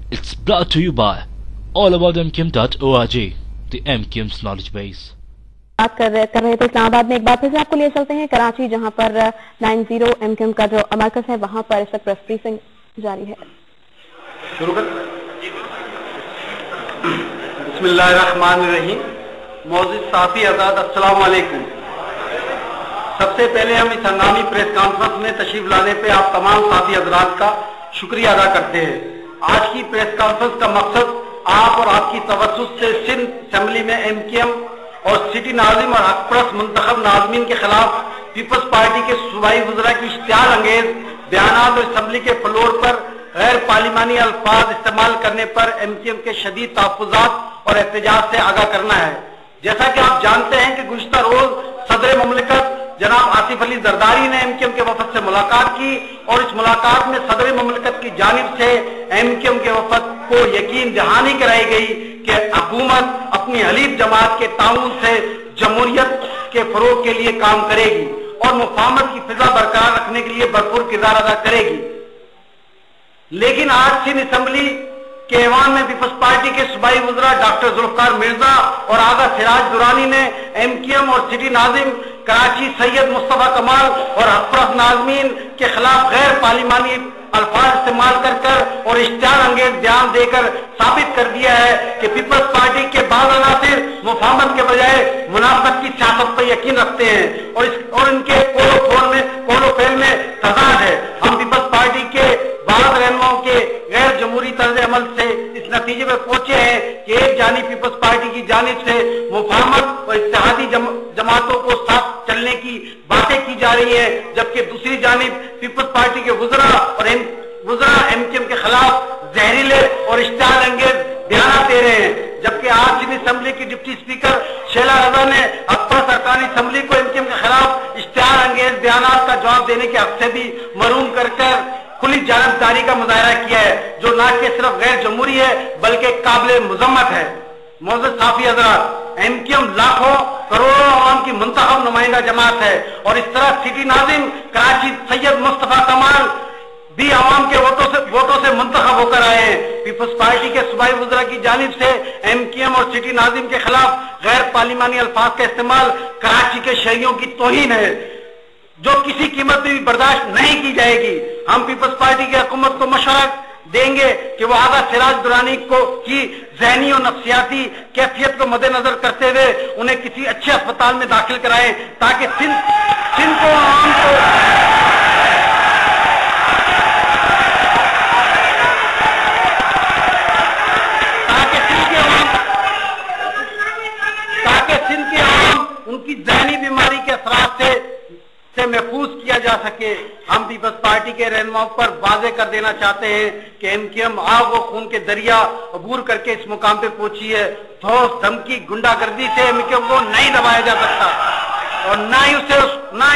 It's brought to you by allaboutmkim.org, the MKIM's knowledge base. बात कर रहे थे इस्लामाबाद में। एक बार फिर से आपको लिए चलते हैं कराची, जहां पर 90 MKIM का जो मरकज है वहां पर इस वक्त प्रेस ब्रीफिंग जारी है। शुरू कर। बिस्मिल्लाहिर्रहमानिर्रहीम। मौजूद साथी हज़रात, अस्सलाम वालेकुम। सबसे पहले हम इस हंगामी प्रेस कॉन्फ्रेंस में तशरीफ लाने पे आप तमाम साथी हज़रात का शुक्रिया अदा करते हैं। आज की प्रेस कॉन्फ्रेंस का मकसद आप और आपकी तवज्जुह से सिंध असेंबली में MKIM और सिटी नाज़िम और हक़ मुंतखब नाज़मीन के खिलाफ पीपल्स पार्टी के सूबाई वज़रा की इश्तियाल अंगेज बयानात और असेंबली के फ्लोर पर गैर पार्लिमानी अल्फाज इस्तेमाल करने पर MKIM के शदीद तहफ़्फ़ुज़ात और एहतजाज से आगाह करना है। जैसा कि आप जानते हैं कि गुज़िश्ता रोज सदर मुमलिकत जनाब आसिफ अली जरदारी ने MKIM के वफद से मुलाकात की और इस मुलाकात में सदर मुमलिकत की जानिब से MKIM के वफद को यकीन दहानी कराई गई कि हुकूमत अपनी हलीफ जमात के ताउन से जमहूरियत के फरोग के लिए काम करेगी और मुफाहमत की फिजा बरकरार रखने के लिए भरपूर किरदार अदा करेगी। लेकिन आज सिंध असेंबली के ऐवान में पीपल्स पार्टी के सूबाई वज़रा डॉक्टर जुल्फ़िकार मिर्जा और आगा सिराज दुरानी ने MKIM और सिटी नाज़िम कराची सैयद मुस्तफा कमाल और हक़ नाज़मीन के खिलाफ गैर पार्लिमानी अल्फाज इस्तेमाल कर और इश्तियाल अंगेज बयान देकर साबित कर दिया है कि पीपल्स पार्टी के बाद अनासिर मुफाहमत के बजाय मुनाफत की सियासत पर यकीन रखते हैं और इनके कोलो फेल में तजाद है। हम पीपल्स पार्टी के बाद रहनुमाओं के गैर जमहूरी तर्ज अमल से इस नतीजे में पहुंचे हैं कि एक जानिब पीपल्स पार्टी की जानिब से मुफाहमत और इत्तेहादी जमातों को साथ चलने की बातें की जा रही है, जबकि दूसरी जानिब पीपल्स पार्टी के वज़रा MKIM के खिलाफ जहरीले और इश्तियाल अंगेज बयान दे रहे हैं। जबकि आज सिंध असेंबली की डिप्टी स्पीकर शैला रज़ा ने अकबर सरकारी असेंबली को MKIM के खिलाफ इश्तियाल अंगेज बयान का जवाब देने के हक से भी महरूम कर खुली जानबदारी का मुजाहरा किया है, जो न कि सिर्फ गैर जमहूरी है बल्कि काबिल मुजम्मत है। मौजूद साफी हज़रात, MKIM लाखों करोड़ों आवाम की मुंतखब नुमाइंदा जमात है और इस तरह सिटी नाज़िम कराची सैयद मुस्तफा कमाल भी आवाम के वोटों से मुंतखब होकर आए हैं। पीपल्स पार्टी के सूबाई वज़रा की जानिब से MKIM और सिटी नाज़िम के खिलाफ गैर पार्लिमानी अल्फाज का इस्तेमाल कराची के शहरियों की तौहीन है, जो किसी कीमत में भी बर्दाश्त नहीं की जाएगी। हम पीपल्स पार्टी की हुकूमत को मशवरा देंगे कि वो आगा सिराज दुरानी की ज़हनी और नफ्सियाती कैफियत को मद्देनजर करते हुए उन्हें किसी अच्छे अस्पताल में दाखिल कराएं ताकि सिंध को आवाम उनकी ज़हनी बीमारी के असरात से महफूज किया जा सके। हम पीपल्स पार्टी के रहनुमाओं पर वाज़े कर देना चाहते हैं कि MKIM आग और खून के दरिया अबूर करके इस मुकाम पे पहुंची है। धौस धमकी गुंडागर्दी से MKIM को नहीं दबाया जा सकता और ना ही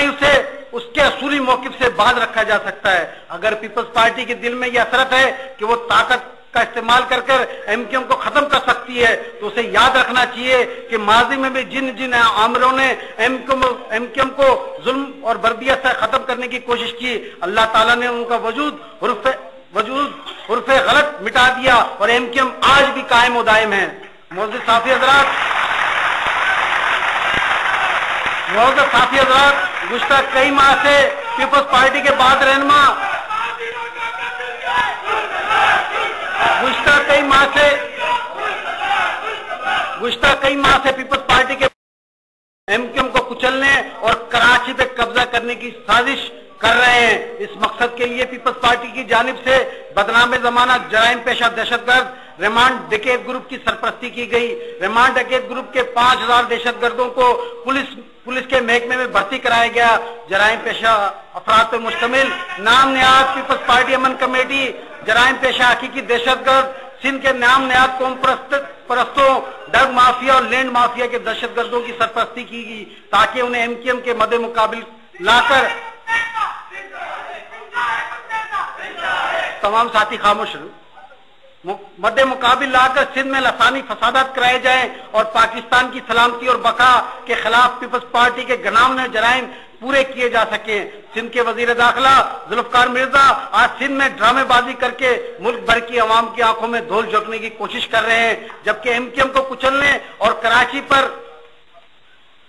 उसे उसके असूली मौक़िफ़ से बाज रखा जा सकता है। अगर पीपल्स पार्टी के दिल में यह हसरत है कि वो ताकत का इस्तेमाल कर MKIM को खत्म कर सकती है, तो उसे याद रखना चाहिए कि माजी में भी जिन आमरों ने MKIM को जुल्म और बर्दियत से खत्म करने की कोशिश की, अल्लाह ताला ने उनका वजूद उर्फ़े गलत मिटा दिया और MKIM आज भी कायम और दायम है। मौजूद साथी हज़रात, गुज़िश्ता कई माह से पीपल्स पार्टी के बाद रहनुमा गुज़िश्ता कई माह से पीपल्स पार्टी के MKIM को कुचलने और कराची पे कब्जा करने की साजिश कर रहे हैं। इस मकसद के लिए पीपल्स पार्टी की जानिब से बदनाम ज़माना जराइम पेशा दहशतगर्द रिमांड डकैत ग्रुप की सरपरस्ती की गई। रिमांड डकैत ग्रुप के 5000 दहशतगर्दों को पुलिस के महकमे में भर्ती कराया गया। जराइम पेशा अफराद पर मुश्तमिल नाम निहाद पीपल्स पार्टी अमन कमेटी जराइम पेशा हकीकी दहशतगर्द सिंध के नाम निहाद कौम परस्तों ड्रग माफिया और लैंड माफिया के दहशतगर्दों की सरपरस्ती की गई ताकि उन्हें MKIM के मद्दे मुकाबिल लाकर तमाम साथी खामोश मद्दे मुकाबिल लाकर सिंध में लसानी फसादात कराए जाएं और पाकिस्तान की सलामती और बका के खिलाफ पीपल्स पार्टी के गनाम ने जराइम पूरे किए जा सके। सिंध के वजीर दाखिला जुल्फकार मिर्जा आज सिंध में ड्रामेबाजी करके मुल्क भर की आवाम की आंखों में धूल झोंकने की कोशिश कर रहे हैं, जबकि एमक्यूएम को कुचलने और कराची पर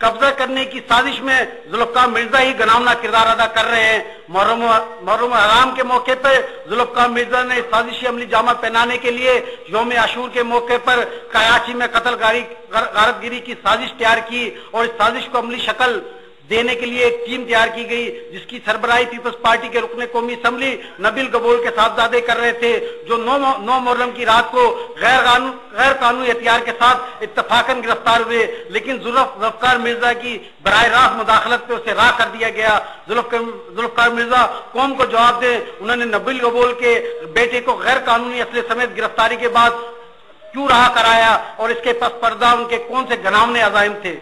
कब्जा करने की साजिश में जुल्फकार मिर्जा ही गनामना किरदार अदा कर रहे हैं। मुहर्रम हराम के मौके पर जुल्फकार मिर्जा ने साजिशी अमली जामा पहनाने के लिए यौम आशूर के मौके पर कराची में कत्ल गारतगिरी की साजिश तैयार की और इस साजिश को अमली शक्ल देने के लिए एक टीम तैयार की गई, जिसकी सरबराही पीपल्स पार्टी के रुकने कौमी असम्बली नबील गबोल के साहबजादे कर रहे थे, जो 9 मुहर्रम की रात को गैर कानूनी हथियार के साथ इत्तफाकन गिरफ्तार हुए, लेकिन जुल्फकार मिर्जा की बराह रास्त मुदाखलत पे उसे राह कर दिया गया। जुल्फकार मिर्जा कौम को जवाब दे, उन्होंने नबील गबोल के बेटे को गैर कानूनी असले समेत गिरफ्तारी के बाद क्यों राह कराया और इसके पस पर्दा उनके कौन से घनावने अज़ाइम थे।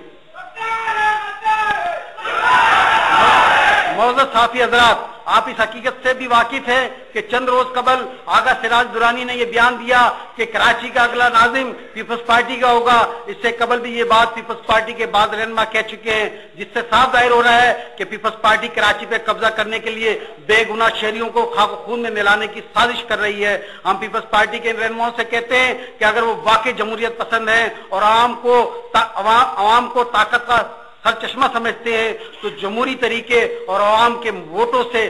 मौजूद साथी हजरात, आप इस हकीकत से भी वाकिफ हैं कि चंद रोज कबल आगा सिराज दुरानी ने यह बयान दिया कि कराची का अगला नाजिम पीपल्स पार्टी का होगा। इससे कबल भी ये बात पीपल्स पार्टी के बाद रहनुमा कह चुके हैं, जिससे साफ जाहिर हो रहा है कि पीपल्स पार्टी कराची पे कब्जा करने के लिए बेगुनाह शहरियों को खाक खून में मिलाने की साजिश कर रही है। हम पीपल्स पार्टी के रहनुमाओं से कहते हैं कि अगर वो वाकई जमहूरियत पसंद है और आवाम को ताकत का सर चश्मा समझते हैं तो जमहूरी तरीके और आवाम के वोटों से